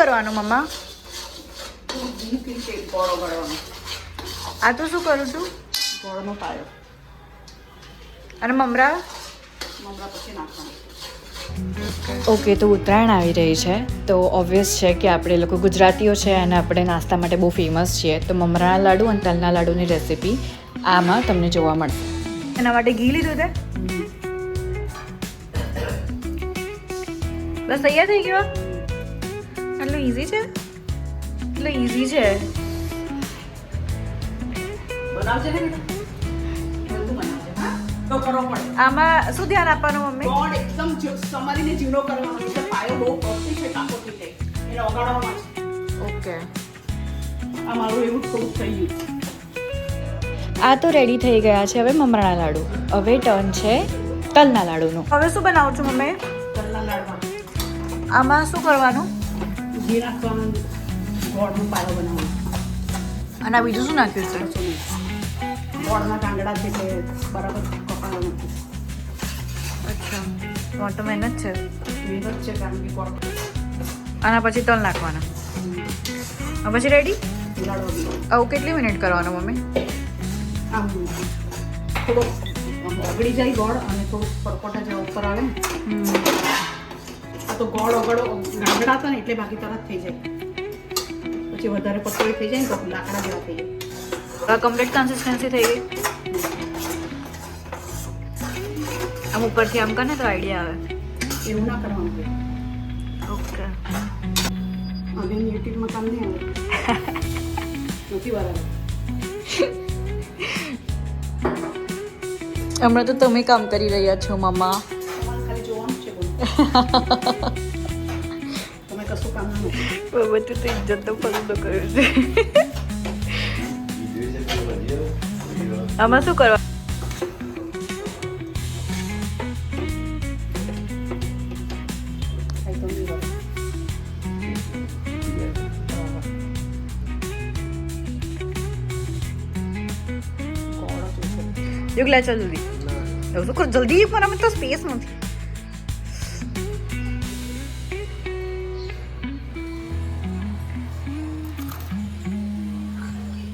કરવાનું મમ્મા? ગોળ ઓગળવાનો. આ તો શું કરું છું? ગોળનો પાયો. અને મમરા? મમરા પછી નાખવાનું. ઓકે, તો ઉત્તરાયણ આવી રહી છે તો ઓબ્વિયસ છે કે આપણે લોકો ગુજરાતીઓ છે અને આપણે નાસ્તા માટે બહુ ફેમસ છીએ. તો મમરાના લાડુ અને તલના લાડુની રેસીપી આમાં તમને જોવા મળશે. એના માટે ઘી લીધું તે? બસ તૈયાર થઈ ગયો? એટલું ઇઝી છે? એટલું ઇઝી છે. બનાવજે ને બેટા. જલ્દી બનાવજે. હા તો કરવો પડે. આમાં શું ધ્યાન આપવાનું મમ્મી? ગોળ એકદમ સમારીને ઝીણો કરવાનો એટલે પાયો બહુ પતલી છે કાપો થઈ જાય એને ઓગાળવામાં છે. ઓકે. આ મારું એવું થોડુંક થઈ ગયું. આ તો રેડી થઈ ગયા છે હવે મમરાના લાડુ. હવે ટર્ન છે તલના લાડુનું. હવે શું બનાવું છું મમ્મી? તલના લાડવા. આમાં શું કરવાનું? ઘી નાખવાનું, ગોળનો પાયો બનાવવાનો. અને આ બીજું શું નાખ્યું છે? ગોળના કાંગડા છે એટલે બરાબર કપાવાનું. અચ્છા, તો મહેનત છે. મહેનત છે કારણ કે ગોળ આના પછી તલ નાખવાના. પછી રેડી? લાડવા બી આવું કેટલી મિનિટ કરવાનું મમ્મી? આમ થોડો ઓગળી જાય ગોળ અને થોડુંક પરપોટા જેવા ઉપર આવે ને. આ તો ગોળ ઓગળો ગાંગડા હતા ને એટલે બાકી તરત થઈ જાય. પછી વધારે પતળી થઈ જાય ને તો લાકડા જેવા થઈ જાય. કમ્પ્લીટ કન્સિસ્ટન્સી થઈ ગઈ. આમ ઉપરથી આમ કરે ને તો આઈડિયા આવે. એવું ના કરવાનું હોય. ઓકે. હવે યુટ્યુબમાં કામ નહીં આવે. નથી બરાબર. હમણાં તો તમે કામ કરી રહ્યા છો મમ્મા. તમારે ખાલી જોવાનું છે બધું. તમે કશું કામ ના નથી. બધું તો ઇજ્જત તો ફરતો કર્યું છે. આમાં શું કરવા? કાંઈ તો નહીં બરાબર. ગોળ જ ઓછો. યુગ લે ચાલ જલ્દી. એવું શું કર જલ્દી, પણ અમે તો સ્પેસ નથી.